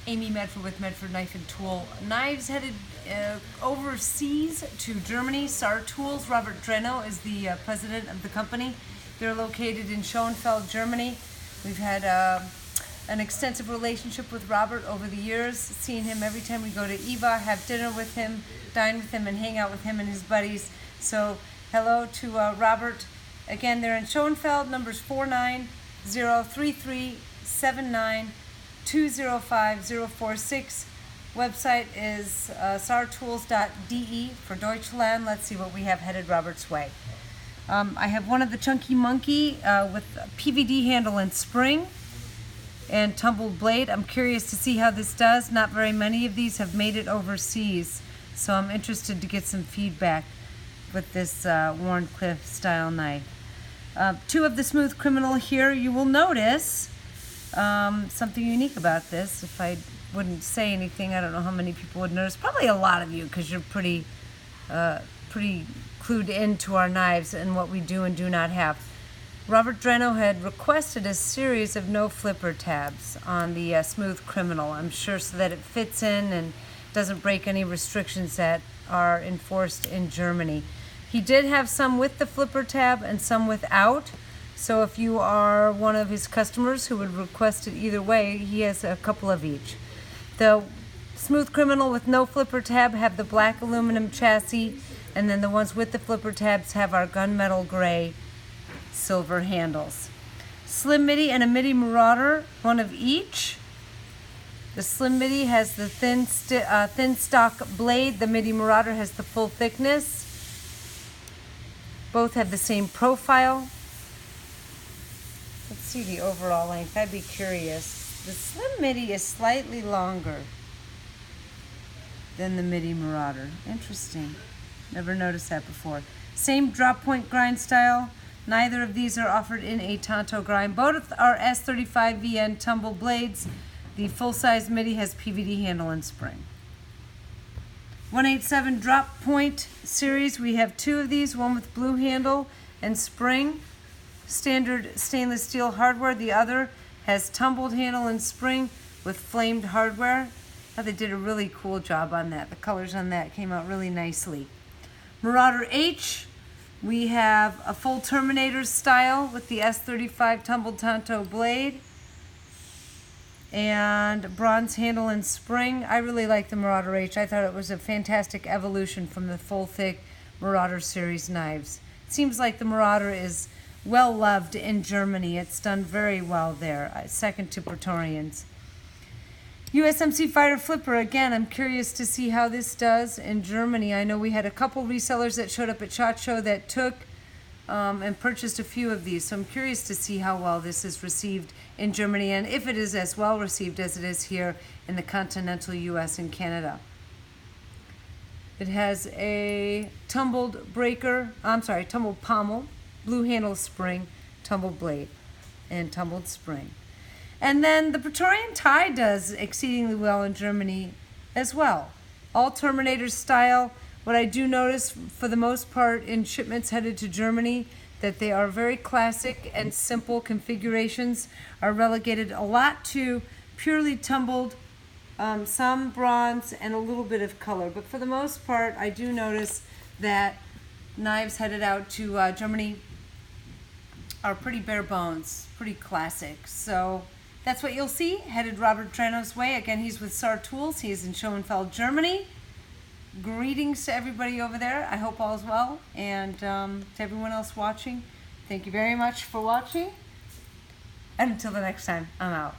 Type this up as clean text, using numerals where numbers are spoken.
Amy Medford with Medford Knife and Tool. Knives headed overseas to Germany. SAR Tools. Robert Dreno is the president of the company. They're located in Schoenfeld, Germany. We've had an extensive relationship with Robert over the years, seeing him every time we go to Eva, have dinner with him, dine with him, and hang out with him and his buddies. So hello to Robert. Again, they're in Schoenfeld, numbers 4903379. 205046. Website is sartools.de for Deutschland. Let's see what we have headed Robert's way. I have one of the Chunky Monkey with PVD handle and spring and tumbled blade. I'm curious to see how this does. Not very many of these have made it overseas, so I'm interested to get some feedback with this Warncliffe style knife. Two of the Smooth Criminal here. You will notice something unique about this. If I wouldn't say anything, I don't know how many people would notice. Probably a lot of you, because you're pretty clued into our knives and what we do and do not have. Robert Dreno had requested a series of no flipper tabs on the Smooth Criminal, I'm sure, so that it fits in and doesn't break any restrictions that are enforced in Germany. He did have some with the flipper tab and some without. So if you are one of his customers who would request it either way, he has a couple of each. The Smooth Criminal with no flipper tab have the black aluminum chassis, and then the ones with the flipper tabs have our gunmetal gray silver handles. Slim Midi and a Midi Marauder, one of each. The Slim Midi has the thin stock blade. The Midi Marauder has the full thickness. Both have the same profile. Let's see the overall length. I'd be curious. The Slim Midi is slightly longer than the Midi Marauder. Interesting. Never noticed that before. Same drop point grind style. Neither of these are offered in a Tanto grind. Both are S35 VN tumble blades. The full-size Midi has PVD handle and spring. 187 drop point series. We have two of these, one with blue handle and spring. Standard stainless steel hardware. The other has tumbled handle and spring with flamed hardware. They did a really cool job on that. The colors on that came out really nicely. Marauder-H, we have a full Terminator style with the S35 tumbled Tanto blade and bronze handle and spring. I really like the Marauder-H. I thought it was a fantastic evolution from the full thick Marauder series knives. It seems like the Marauder is well loved in Germany. It's done very well there, second to Praetorians. USMC Fighter Flipper, again, I'm curious to see how this does in Germany. I know we had a couple resellers that showed up at SHOT Show that took and purchased a few of these, so I'm curious to see how well this is received in Germany and if it is as well received as it is here in the continental US and Canada. It has a tumbled pommel, blue handle spring, tumbled blade, and tumbled spring. And then the Praetorian tie does exceedingly well in Germany as well. All Terminator style. What I do notice for the most part in shipments headed to Germany, that they are very classic and simple configurations, are relegated a lot to purely tumbled, some bronze, and a little bit of color. But for the most part, I do notice that knives headed out to Germany are pretty bare bones, pretty classic. So that's what you'll see headed Robert Dreno's way. Again, he's with SAR Tools. He is in Schoenfeld, Germany. Greetings to everybody over there. I hope all is well. And to everyone else watching, thank you very much for watching. And until the next time, I'm out.